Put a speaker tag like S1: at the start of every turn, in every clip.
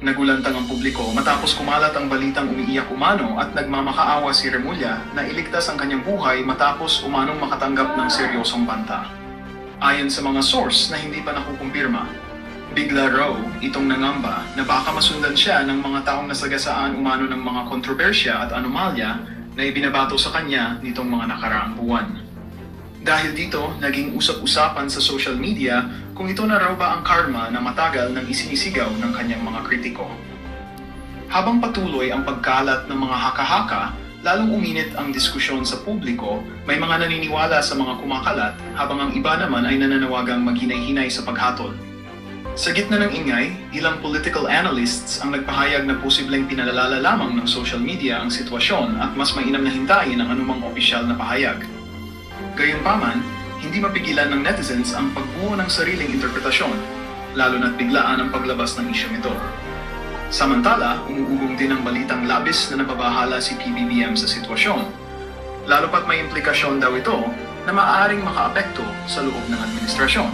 S1: Nagulantang ang publiko matapos kumalat ang balitang umiiyak umano at nagmamakaawa si Remulla na iligtas ang kanyang buhay matapos umanong makatanggap ng seryosong banta. Ayon sa mga source na hindi pa nakukumpirma, bigla raw itong nangamba na baka masundan siya ng mga taong nasagasaan umano ng mga kontrobersya at anomalya na ibinabato sa kanya nitong mga nakaraang buwan. Dahil dito, naging usap-usapan sa social media kung ito na raw ba ang karma na matagal nang isinisigaw ng kanyang mga kritiko. Habang patuloy ang pagkalat ng mga haka-haka, lalong uminit ang diskusyon sa publiko, may mga naniniwala sa mga kumakalat habang ang iba naman ay nananawagang maghinay-hinay sa paghatol. Sa gitna ng ingay, ilang political analysts ang nagpahayag na posibleng pinalalala lamang ng social media ang sitwasyon at mas mainam na hintayin ang anumang opisyal na pahayag. Gayunpaman, hindi mapigilan ng netizens ang pagbuo ng sariling interpretasyon, lalo na't biglaan ang paglabas ng isyong ito. Samantala, umuugong din ang balitang labis na nababahala si PBBM sa sitwasyon, lalo pat may implikasyon daw ito na maaaring makaapekto sa loob ng administrasyon.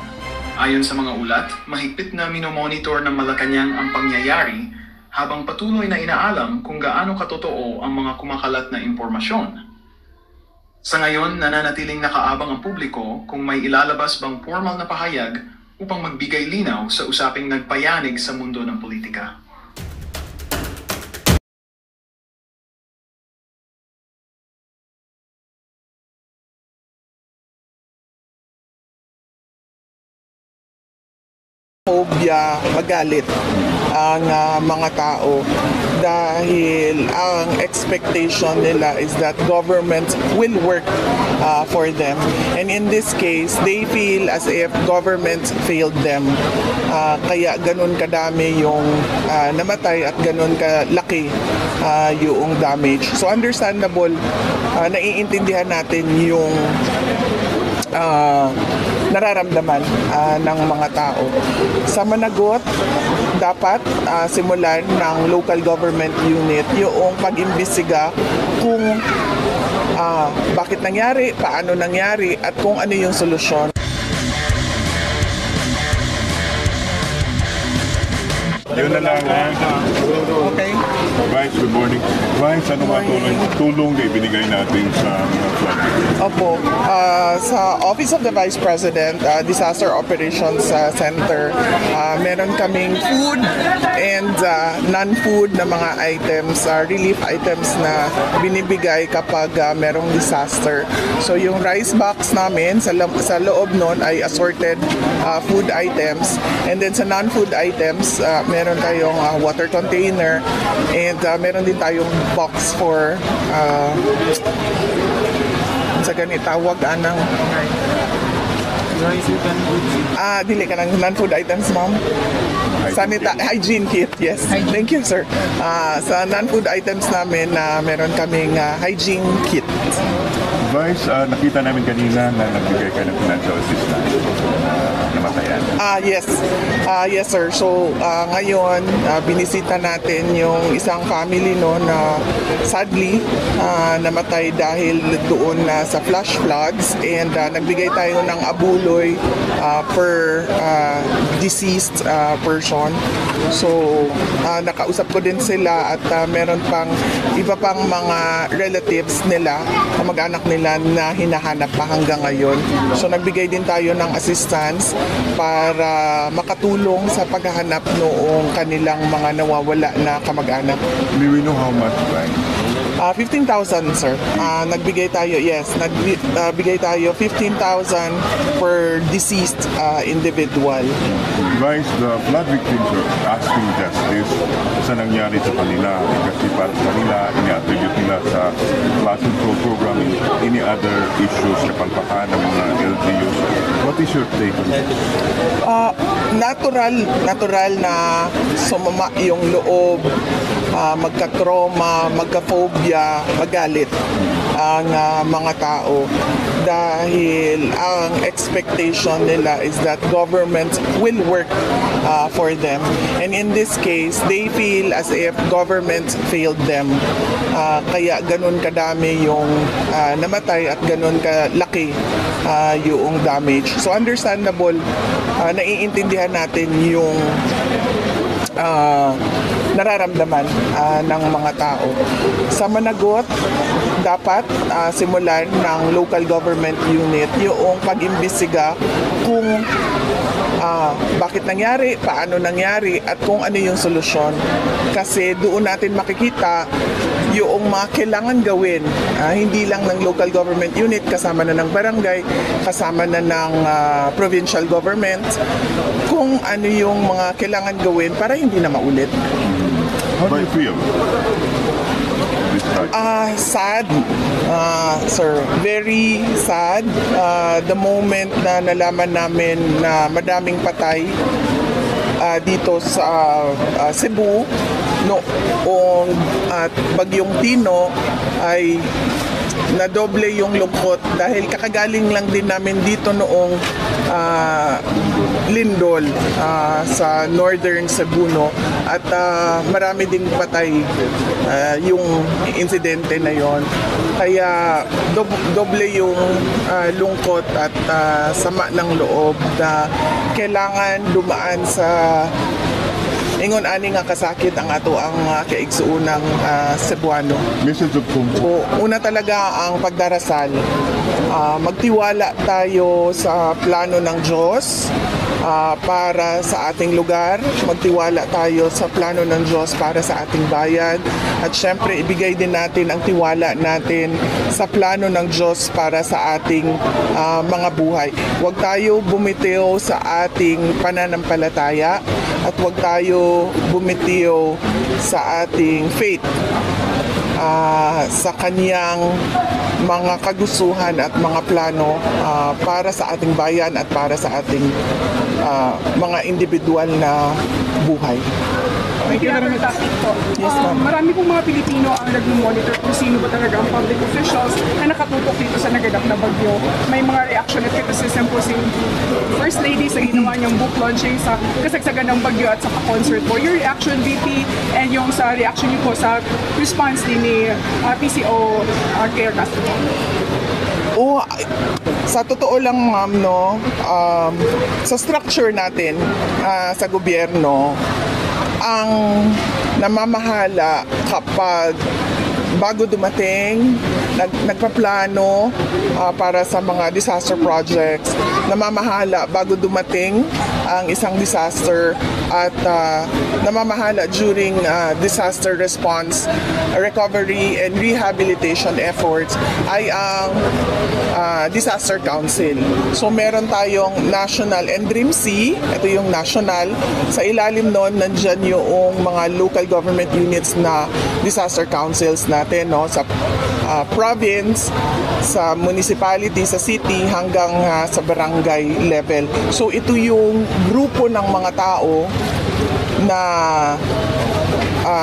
S1: Ayon sa mga ulat, mahigpit na minomonitor ng Malacanang ang pangyayari habang patuloy na inaalam kung gaano katotoo ang mga kumakalat na impormasyon. Sa ngayon, nananatiling nakaabang ang publiko kung may ilalabas bang formal na pahayag upang magbigay linaw sa usaping nagpayanig sa mundo ng politika.
S2: Phobia, magalit ang mga tao dahil ang expectation nila is that government will work for them, and in this case they feel as if government failed them, kaya ganun kadami yung namatay at ganun kalaki yung damage. So understandable, naiintindihan natin yung nararamdaman ng mga tao. Sa managot, dapat simulan ng local government unit yung pag-imbestiga kung bakit nangyari, paano nangyari, at kung ano yung solusyon.
S3: Yun na lang, ha?
S2: Okay.
S3: Vice, good morning. Vice, ano nga tulong na ibinigay natin sa mga flood victims?
S2: Opo. Sa Office of the Vice President, Disaster Operations Center, meron kaming food and non-food na mga items, relief items na binibigay kapag merong disaster. So yung rice box namin, sa loob nun ay assorted food items, and then sa non-food items, meron tayong water container, and meron din tayong box for sa ganit tawag anang dili ka ng non-food items, ma'am. Hygiene kit, yes. Thank you, sir. Sa non-food items namin, meron kaming hygiene kit.
S3: Vice, nakita namin kanina na nagbigay ka ng financial assistance namatayan.
S2: Yes. Yes, sir. So, ngayon, binisita natin yung isang family na sadly namatay dahil doon sa flash floods, and nagbigay tayo ng abuloy per deceased person. So, nakausap ko din sila, at meron pang iba pang mga relatives nila, mag-anak nila na hinahanap pa hanggang ngayon. So, nagbigay din tayo ng assistance para makatulong sa paghahanap noong kanilang mga nawawala na kamag-anak.
S3: May we know how much, right?
S2: 15,000, sir. Nagbigay tayo, yes. Nagbigay tayo 15,000 per deceased individual.
S3: Vice, the flood victims are asking justice sa nangyari sa kanila. Kasi para sa kanila, ini-attribute nila sa flood control program and any other issues na palpakan ng mga LGUs. What is your take on this? Natural na sumama yung loob, magka-trauma, magka-phobia, magalit ang mga tao dahil ang expectation nila is that government will work for them, and in this case they feel as if government failed them, kaya ganun kadami yung namatay at ganun kalaki yung damage. So understandable, naiintindihan natin yung
S2: nararamdaman ng mga tao. Sa Managot, dapat simulan ng local government unit yung pag-imbestiga kung bakit nangyari, paano nangyari, at kung ano yung solusyon. Kasi doon natin makikita yung mga kailangan gawin, hindi lang ng local government unit, kasama na ng barangay, kasama na ng provincial government, kung ano yung mga kailangan gawin para hindi na maulit.
S4: How do you feel?
S2: Sad, sir. Very sad. The moment na nalaman namin na madaming patay dito sa Cebu noong at Bagyong Tino ay nadoble yung lungkot dahil kakagaling lang din namin dito noong lindol sa northern Cebu, no? At marami ding patay yung insidente na yon. Kaya doble yung lungkot at sama ng loob na kailangan dumaan sa ingon ani nga kasakit ang ato ang kaigsuunang Cebuano.
S4: Message of comfort.
S2: So, una talaga ang pagdarasal. Magtiwala tayo sa plano ng Diyos para sa ating lugar. Magtiwala tayo sa plano ng Diyos para sa ating bayan. At syempre, ibigay din natin ang tiwala natin sa plano ng Diyos para sa ating mga buhay. Huwag tayo bumitiw sa ating pananampalataya at huwag tayo bumitiw sa ating faith sa kaniyang mga kagustuhan at mga plano para sa ating bayan at para sa ating mga individual na buhay.
S5: May another topic po.
S2: Yes, ma'am.
S5: Marami pong mga Pilipino ang nag-monitor kung sino ba talaga ang public officials na nakatutok dito sa naganap na bagyo. May mga reaction at criticism po si First Lady sa ginawa niyang book launching sa kasagsagan ng bagyo at sa concert po. Your reaction, VP, and yung sa reaction niyo po sa response ni PCO Claire Castro.
S2: Sa totoo lang, ma'am, no, sa structure natin sa gobyerno, ang namamahala kapag bago dumating, nagpaplano para sa mga disaster projects, namamahala bago dumating ang isang disaster at namamahala during disaster response, recovery and rehabilitation efforts ay ang Disaster Council. So meron tayong national and DREAMC, ito yung national. Sa ilalim nun, nandyan yung mga local government units na disaster councils natin, no? Sa province, sa municipality, sa city, hanggang sa barangay level. So ito yung grupo ng mga tao na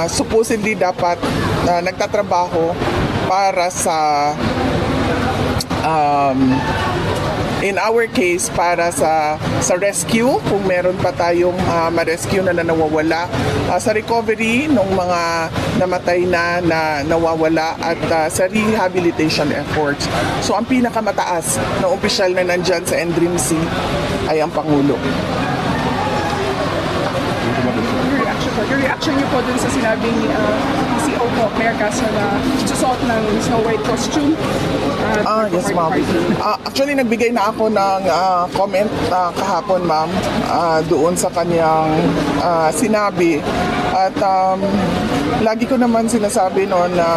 S2: supposedly dapat nagtatrabaho para sa in our case para sa rescue, kung meron pa tayong ma-rescue na nawawala, sa recovery ng mga namatay na nawawala at sa rehabilitation efforts. So ang pinakamataas na opisyal na nandyan sa NDRIMC ay ang Pangulo.
S5: Your reaction niyo po dun sa sinabi ni PCO po, Mayor Castro, na susuot ng Snow White costume?
S2: Yes, ma'am. Actually, nagbigay na ako ng comment kahapon, ma'am, doon sa kanyang sinabi. At lagi ko naman sinasabi noon na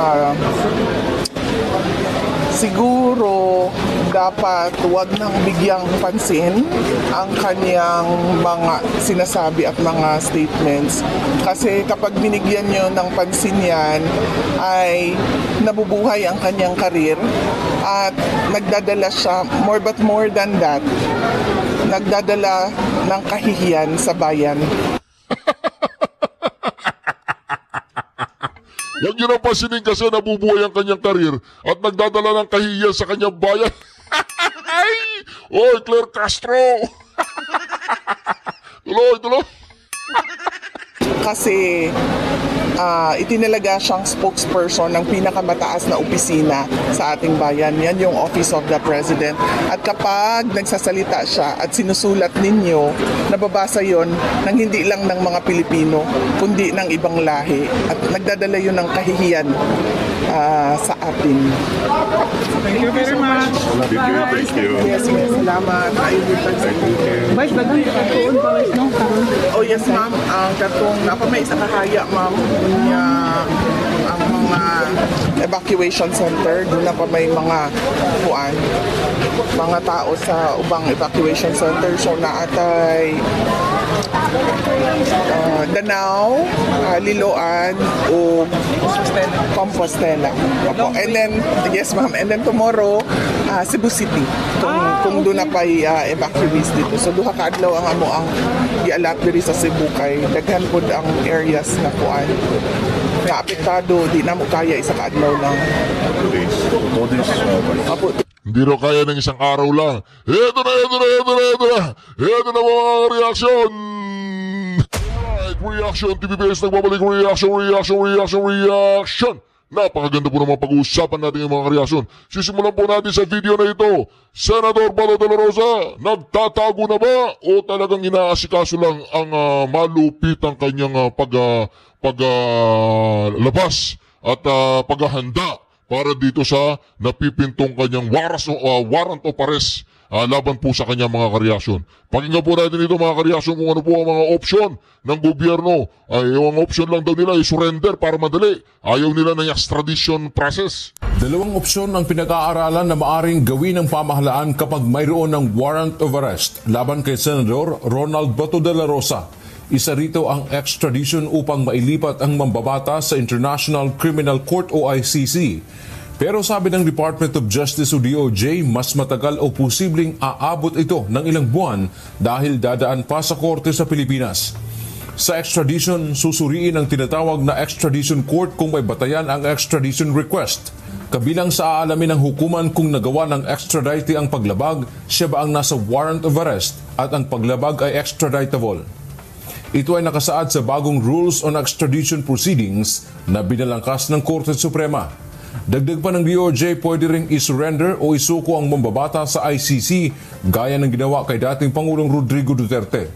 S2: siguro dapat wag nang bigyang pansin ang kanyang mga sinasabi at mga statements. Kasi kapag binigyan nyo ng pansin yan, ay nabubuhay ang kanyang karir at nagdadala siya, more than that, nagdadala ng kahihiyan sa bayan.
S4: Yan yun ang pasinin kasi nabubuhay ang kanyang karir at nagdadala ng kahihiyan sa kanyang bayan. Oy, Claire Castro! Tuloy!
S2: kasi itinalaga siyang spokesperson ng pinakamataas na opisina sa ating bayan. Yan yung Office of the President. At kapag nagsasalita siya at sinusulat ninyo, nababasa yon ng hindi lang ng mga Pilipino, kundi ng ibang lahi. At nagdadala yun ng kahihiyan sa atin.
S5: Thank you very much.
S6: Thank you.
S2: Yes, salamat.
S5: Vice, dagang katuon pa guys, no?
S2: Oh yes, ma'am. Ang katong may isa kahaya, ma'am. Ang mga evacuation center, doon na pa may mga mga tao sa ubang evacuation center. So naatay Danao, Liloan, o Compostela. Opo. And then, yes ma'am, and then tomorrow, Cebu City, kung doon na pa'y evacuees dito. So duha ka adlaw ang amo ang gialat diri sa Cebu kay daghan pud ang areas na na apektado, di na mo kaya isa ka adlaw lang.
S6: 2 days. 2 days.
S2: Opo.
S4: Hindi raw kaya ng isang araw lang. Ito na mga reaksyon. Alright, reaction TVBS nagbabalik. Reaction. Napakaganda po naman pag-uusapan natin yung mga reaksyon. Sisimulan po natin sa video na ito. Senador Bato de la Rosa, nagtatago na ba o talagang inaasikaso lang ang malupit ang kanyang labas at paghahanda para dito sa napipintong kanyang warrant of arrest laban po sa kanyang mga kareaksyon. Pakinggan po natin ito mga kareaksyon kung ano po ang mga opsyon ng gobyerno. Yung opsyon lang daw nila ay surrender para madali. Ayaw nila ng extradition process.
S7: Dalawang opsyon ang pinag-aaralan na maaring gawin ng pamahalaan kapag mayroon ng warrant of arrest laban kay Senador Ronald Bato de la Rosa. Isa rito ang extradition upang mailipat ang mambabata sa International Criminal Court o ICC. Pero sabi ng Department of Justice o DOJ, mas matagal o posibleng aabot ito ng ilang buwan dahil dadaan pa sa korte sa Pilipinas. Sa extradition, susuriin ang tinatawag na extradition court kung may batayan ang extradition request. Kabilang sa aalamin ng hukuman kung nagawa ng extradite ang paglabag, siya ba ang nasa warrant of arrest at ang paglabag ay extraditable. Ito ay nakasaad sa bagong Rules on Extradition Proceedings na binalangkas ng Korte Suprema. Dagdag pa ng DOJ, pwede ring isurrender o isuko ang mambabata sa ICC gaya ng ginawa kay dating Pangulong Rodrigo Duterte.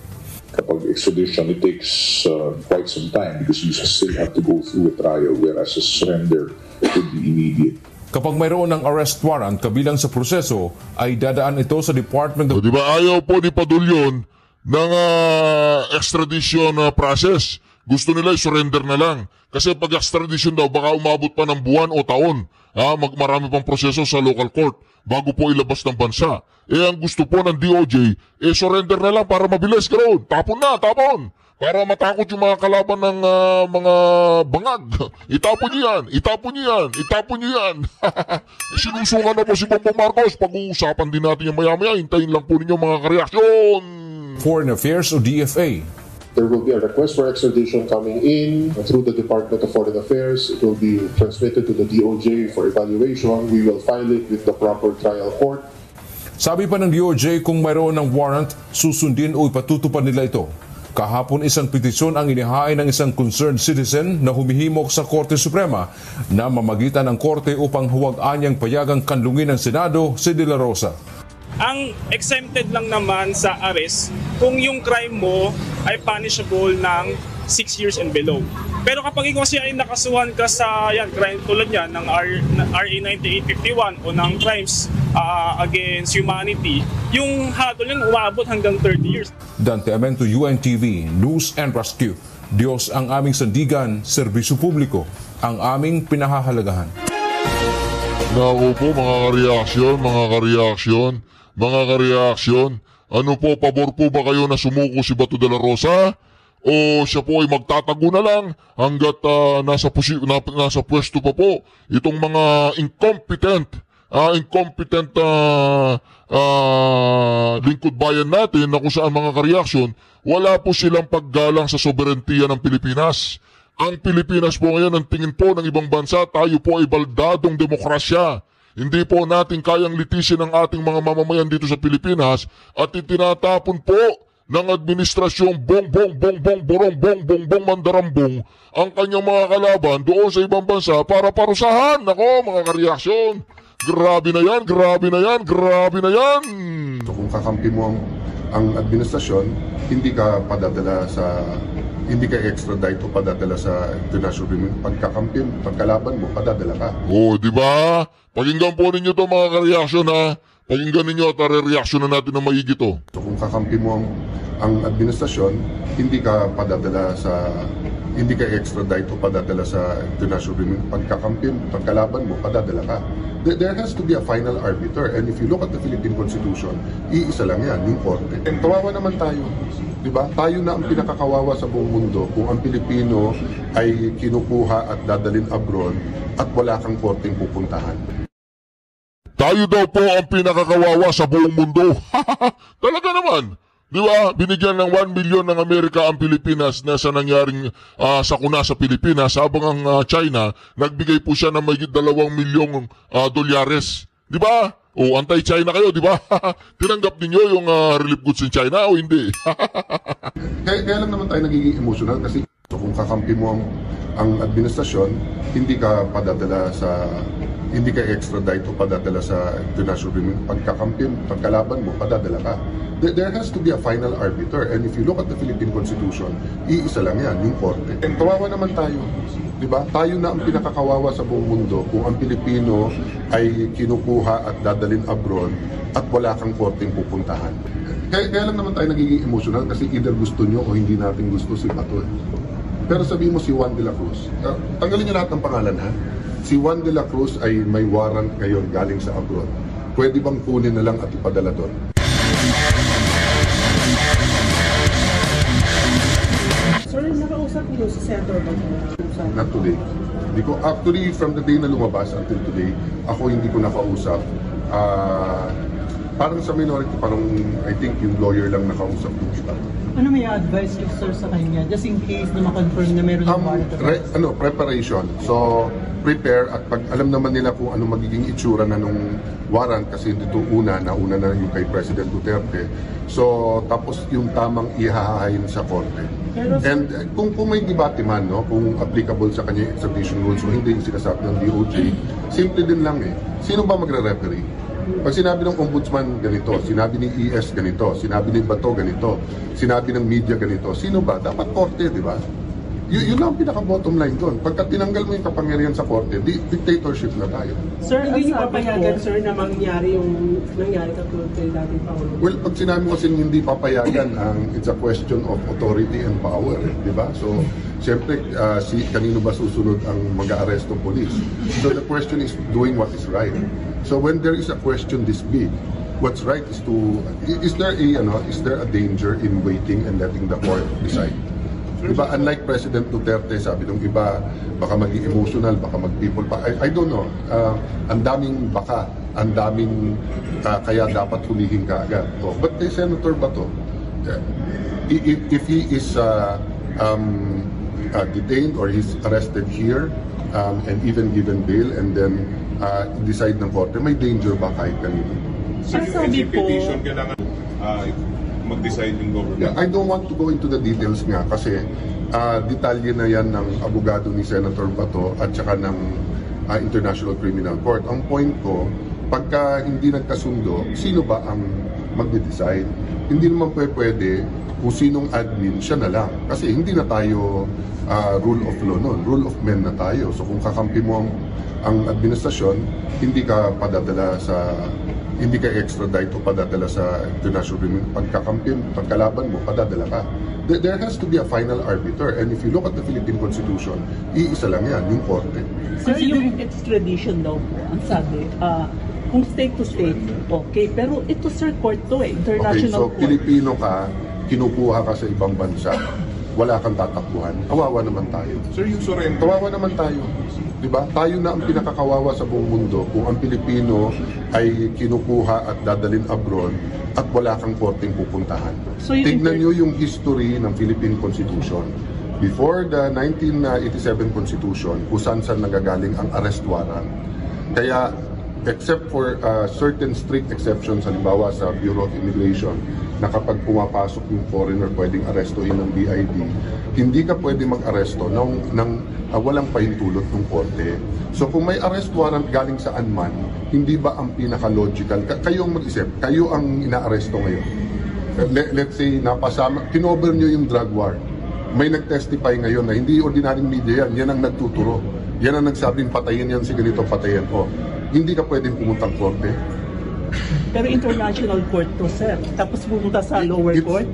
S6: Kapag extradition, it takes quite some time because you still have to go through a trial, whereas a surrender would be immediate.
S7: Kapag mayroon ng arrest warrant kabilang sa proseso, ay dadaan ito sa Department of...
S4: Di ba ayaw po ni Padulyon ng extradition process? Gusto nila i-surrender na lang. Kasi pag extradition daw, baka umabot pa ng buwan o taon. Marami pang proseso sa local court bago po ilabas ng bansa. Ang gusto po ng DOJ, surrender na lang para mabilis. Ganoon, tapon na, tapon. Para matakot yung mga kalaban ng mga bangag. Itapon nyo yan. Sinusungan na po si Bongbong Marcos. Pag-uusapan din natin yung maya-maya. Hintayin lang po ninyo mga kareaksyon.
S7: Foreign Affairs o DFA.
S6: There will be a request for extradition coming in through the Department of Foreign Affairs. It will be transmitted to the DOJ for evaluation. We will file it with the proper trial court.
S7: Sabi pa ng DOJ, kung mayroon ng warrant, susundin o ipatutupad nila ito. Kahapon isang petisyon ang inihain ng isang concerned citizen na humihimok sa Korte Suprema na mamagitan ng Korte upang huwag anyang payagang kanlungin ng Senado si De La Rosa.
S8: Ang exempted lang naman sa arrest kung yung crime mo ay punishable ng 6 years and below. Pero kapag ikaw siya ay nakasuhan ka sa crime tulad yan ng RA 9851 o ng crimes against humanity, yung hatol yan umaabot hanggang 30 years.
S7: Dante Amento, UNTV, News and Rescue. Diyos ang aming sandigan, serbisyo publiko, ang aming pinahahalagahan.
S4: Naku po mga kareaksyon, ano po, pabor po ba kayo na sumuko si Bato de la Rosa? O siya po ay magtatago na lang hanggat nasa pwesto pa po itong mga incompetent lingkod bayan natin na kung saan mga kareaksyon, wala po silang paggalang sa soberentiya ng Pilipinas. Ang Pilipinas po ngayon, ang tingin po ng ibang bansa, tayo po ay baldadong demokrasya. Hindi po natin kayang litisin ang ating mga mamamayan dito sa Pilipinas at itinatapon po ng administrasyong bongbong bongbong mandarambong ang kanyang mga kalaban doon sa ibang bansa para parusahan. Nako mga kareaksyon, grabe na yan, grabe na yan, grabe na yan.
S9: So kung kakampi mo ang administrasyon, hindi ka extradite o padadala sa international criminal. Pagkalaban mo, padadala ka.
S4: Oh, di ba? Pakinggan po ninyo to mga kareaksyon ha. Pakinggan ninyo at re-reaction na natin na maigi to.
S9: So kung kakampi mo ang administrasyon, hindi ka extradite o padadala sa international criminal. Pagkalaban mo, padadala ka. There has to be a final arbiter, and if you look at the Philippine Constitution, iisa lang yan, yung korte. Kawawa naman tayo, di ba? Tayo na ang pinakakawawa sa buong mundo kung ang Pilipino ay kinukuha at dadalhin abroad at wala kang korteng pupuntahan.
S4: Tayo daw po ang pinakakawawa sa buong mundo. Talaga naman. Di ba? Binigyan ng 1 million ng Amerika ang Pilipinas na sa nangyaring sakuna sa Pilipinas, habang ang China, nagbigay po siya ng mahigit 2 milyong dolyares. Di ba? O, anti-China kayo, di ba? Tinanggap ninyo yung relief goods in China o hindi?
S9: Kaya lang naman tayo nagiging emotional kasi kung kakampi mo ang administrasyon, hindi ka extradite o padadala sa international criminal. Pagkalaban mo, padadala ka. There has to be a final arbiter, and if you look at the Philippine Constitution, iisa lang yan, yung korte. Kawawa naman tayo, di ba? Tayo na ang pinakakawawa sa buong mundo kung ang Pilipino ay kinukuha at dadalhin abroad at wala kang korteng pupuntahan. Kaya lang naman tayo nagiging emotional kasi either gusto nyo o hindi natin gusto si Bato. Pero sabihin mo si Juan de la Cruz, tanggalin niyo lahat ng pangalan ha. Si Juan de la Cruz ay may warrant ngayon galing sa abroad. Pwede bang kunin na lang at ipadala doon?
S10: Sir, nakausap niyo si Senator Bato?
S9: Not today. Actually, from the day na lumabas until today, ako hindi ko nakausap. Parang sa minority, parang I think yung lawyer lang nakausap yung staff.
S10: Ano may advice niyo, sir, sa kanya? Just in case na ma-confirm na meron yung warrant?
S9: Preparation. So, prepare at pag alam naman nila kung ano magiging itsura na nung warrant kasi dito nauna na yung kay President Duterte. So, tapos yung tamang ihahain sa korte. And kung may debate man, no, kung applicable sa kanya yung extradition rules o hindi yung sinasabi ng DOJ, simple din lang eh. Sino ba magre-referee? Pag sinabi ng ombudsman ganito, sinabi ni ES ganito, sinabi ni Bato ganito, sinabi ng media ganito, sino ba? Dapat korte, di ba? Yun lang ang pinaka-bottom line doon. Pagka tinanggal mo yung kapangyarihan sa korte, dictatorship na tayo.
S10: Sir, hindi niyo papayagan, sir, na mangyari yung nangyari katulad kay dating Pangulo?
S9: Well, pag sinabi mo kasing hindi papayagan, it's a question of authority and power, di ba? So, siyempre, kanino ba susunod ang mag-aaresto ng police? So, the question is doing what is right. So, when there is a question this big, what's right is is there a danger in waiting and letting the court decide? Diba, unlike President Duterte, sabi nung iba, baka maging emotional, baka mag-people pa. I don't know. Ang daming baka, ang daming kaya dapat hulihin ka agad. But kay Senator Bato, if he is detained or he's arrested here and even given bail and then decide ng korte, may danger ba kahit kanino?
S11: So yung execution kailangan mag-decide yung government?
S9: Yeah, I don't want to go into the details nga kasi detalye na yan ng abogado ni Senator Bato at saka ng International Criminal Court. Ang point ko, pagka hindi nagkasundo, sino ba ang magde-decide? Hindi naman pwede kung sinong admin, siya na lang. Kasi hindi na tayo rule of law noon, rule of men na tayo. So kung kakampi mo ang administrasyon, hindi ka extradite o padadala sa international criminal. Pagkalaban mo, padadala ka. There has to be a final arbiter, and if you look at the Philippine Constitution, iisa lang yan, yung korte.
S10: Sir, yung extradition daw po, ang sabi, kung state to state, okay, pero ito sir, court to international
S9: court. Pilipino ka, kinukuha ka sa ibang bansa, wala kang tatakbuhan, kawawa naman tayo.
S11: Sir, yung surrender?
S9: Kawawa naman tayo. Diba? Tayo na ang pinakakawawa sa buong mundo kung ang Pilipino ay kinukuha at dadalhin abroad at wala kang korteng pupuntahan. So tignan nyo yung history ng Philippine Constitution. Before the 1987 Constitution, kung saan nagagaling ang arrest warrant. Kaya, except for certain strict exceptions, halimbawa sa Bureau of Immigration, na kapag pumapasok yung foreigner pwedeng arestuhin ng BID, hindi ka pwede mag-aresto ng walang pahintulot ng korte. So kung may arrest warrant galing saan man, hindi ba ang pinaka-logical? Kayo ang mag-isip, kayo ang inaaresto ngayon. Let's say, kinover nyo yung drug war. May nag-testify ngayon na hindi ordinaryong media yan ang nagtuturo. Yan ang nagsabing patayin yan si ganito, patayin. Hindi ka pwedeng pumuntang korte.
S10: Pero international court to, sir. Tapos pumunta sa lower court,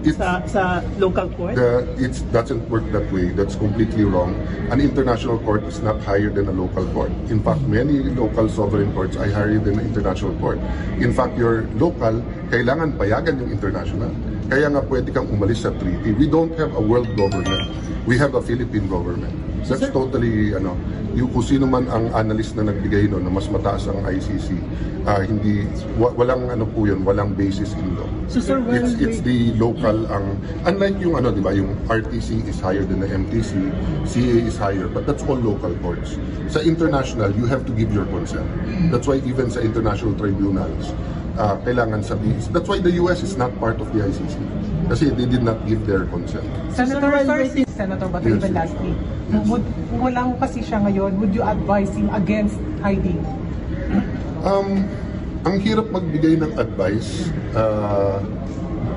S10: sa local court?
S9: It doesn't work that way. That's completely wrong. An international court is not higher than a local court. In fact, many local sovereign courts are higher than an international court. In fact, your local, kailangan payagan yung international. Kaya nga pwede kang umalis sa treaty. We don't have a world government. We have a Philippine government. That's totally, yung kung sino man ang analyst na nagbigay na mas mataas ang ICC, walang po yun, walang basis in law.
S10: So, sir,
S9: it's the local, unlike yung di ba, yung RTC is higher than the MTC, CA is higher, but that's all local courts. Sa international, you have to give your consent. That's why even sa international tribunals, kailangan sabihin. That's why the US is not part of the ICC. Kasi they did not give their consent.
S5: Senator Bato, even lastly, wala kasi siya ngayon, would you advise him against hiding?
S9: Ang hirap magbigay ng advice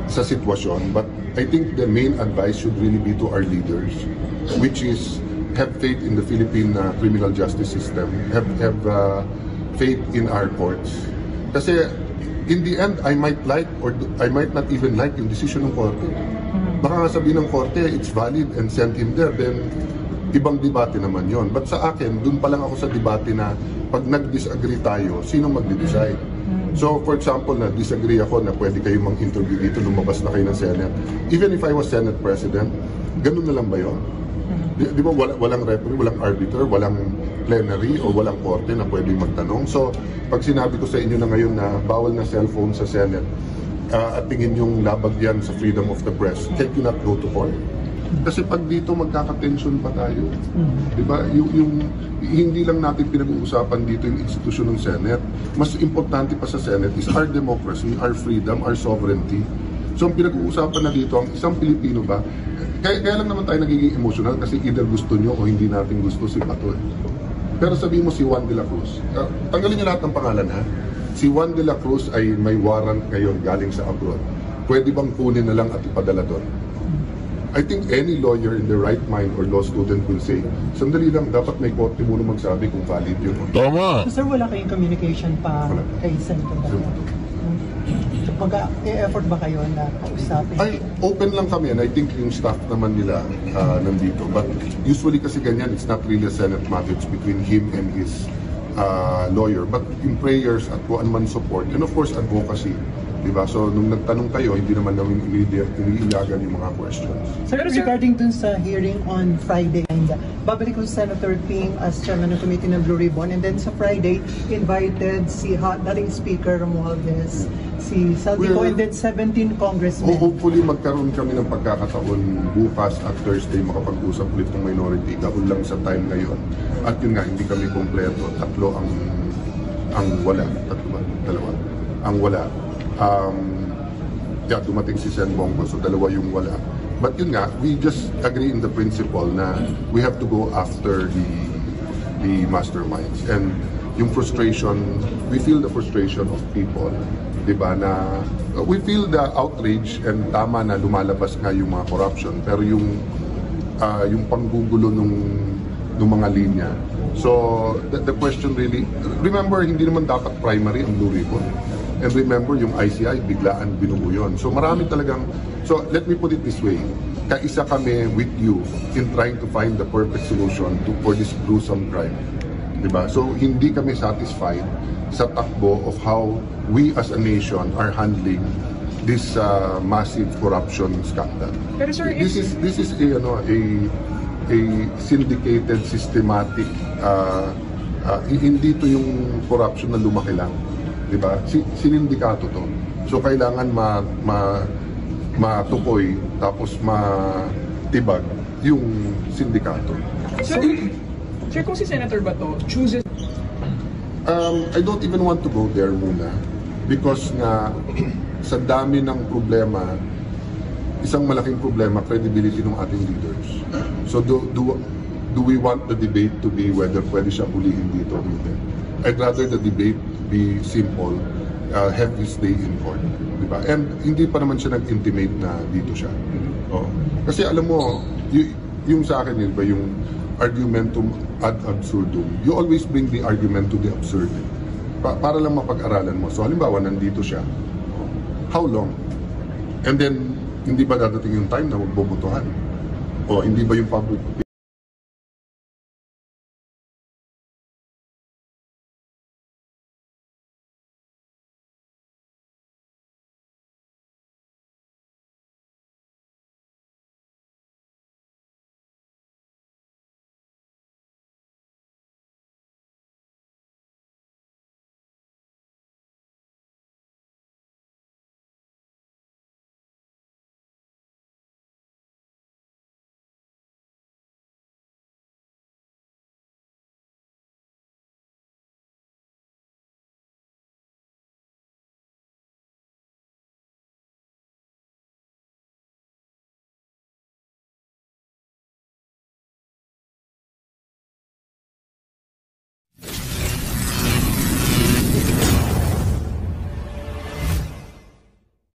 S9: sa sitwasyon, but I think the main advice should really be to our leaders, which is have faith in the Philippine criminal justice system, have faith in our courts. Kasi in the end, I might like or I might not even like yung decision ng korte. Baka nga sabihin ng korte, it's valid and send him there, then ibang debate naman yon. But sa akin, dun pa lang ako sa debate na pag nag-disagree tayo, sino mag-decide? So, for example, na-disagree ako na pwede kayo mang-interview dito, lumabas na kayo ng Senate. Even if I was Senate President, ganun na lang ba yun? Di ba walang referee, walang arbiter, walang plenary, o walang korte na pwedeng magtanong? So, pag sinabi ko sa inyo na ngayon na bawal na cellphone sa Senate, at tingin yung labag yan sa freedom of the press, can you not go to court? Kasi pag dito magkaka-tension pa tayo. Di ba? Yung hindi lang natin pinag-uusapan dito yung institusyon ng Senate. Mas importante pa sa Senate is our democracy, our freedom, our sovereignty. So ang pinag-uusapan na dito, ang isang Pilipino ba, kaya lang naman tayo nagiging emotional kasi either gusto nyo o hindi natin gusto si Bato. Pero sabihin mo si Juan de la Cruz, tanggalin niyo lahat ng pangalan ha. Si Juan de la Cruz ay may warrant ngayon galing sa abroad. Pwede bang kunin na lang at ipadala doon? I think any lawyer in the right mind or law student will say, sandali lang, dapat may korte muna magsabi kung valid yun.
S4: Tama!
S10: So, sir, wala kayong communication pa kay Senator Bato? Mag-e-effort ba kayo na kausapin?
S9: Ay, open lang kami and I think yung staff naman nila nandito. But usually kasi ganyan, it's not really a Senate matter, it's between him and his lawyer. But in prayers at kung anuman support, and of course advocacy. Diba? So, nung nagtanong kayo, hindi naman namin iniilagan yung mga questions.
S10: Sir, regarding dun sa hearing on Friday, babalik ko si Senator Ping as chairman ng committee ng Blue Ribbon, and then sa Friday, invited si dating Speaker Romualdez, si Saldico, and then 17 congressmen.
S9: Hopefully, magkaroon kami ng pagkakataon bukas at Thursday makapag-usap ulit ng minority. Dahil lang sa time ngayon. At yun nga, hindi kami kompleto. Tatlo ang wala. Tatlo ba? Dalawa. Ang wala. Dumating si Sen Bongo, so dalawa yung wala. But yun nga, we just agree in the principle na we have to go after the masterminds. And yung frustration, we feel the frustration of people, diba, na we feel the outrage and tama na lumalabas nga yung mga corruption, pero yung panggugulo nung mga linya. So, the question really, remember, hindi naman dapat primary ang Blue Ribbon. And remember, yung ICI, biglaan binuo yun. So marami talagang, so let me put it this way, kaisa kami with you in trying to find the perfect solution for this gruesome crime. Diba? So hindi kami satisfied sa takbo of how we as a nation are handling this massive corruption scandal.
S5: Pero sir,
S9: this is a syndicated, systematic, hindi to yung corruption na lumaki lang. Diba? Sinindikato to. So kailangan matukoy tapos matibag yung sindikato.
S5: Sir, kung si Senator Bato chooses...
S9: I don't even want to go there muna because nga sa dami ng problema, isang malaking problema, credibility ng ating leaders. So do we want the debate to be whether pwede siya hulihin dito o hindi? I'd rather the debate be simple, have his day in court. Diba? And hindi pa naman siya nag-intimate na dito siya. Oh. Kasi alam mo, yung sa akin yun ba, yung argumentum ad absurdum, you always bring the argument to the absurd. Para lang mapag-aralan mo. So halimbawa, nandito siya. How long? And then, hindi ba dadating yung time na magbobotohan? O hindi ba yung public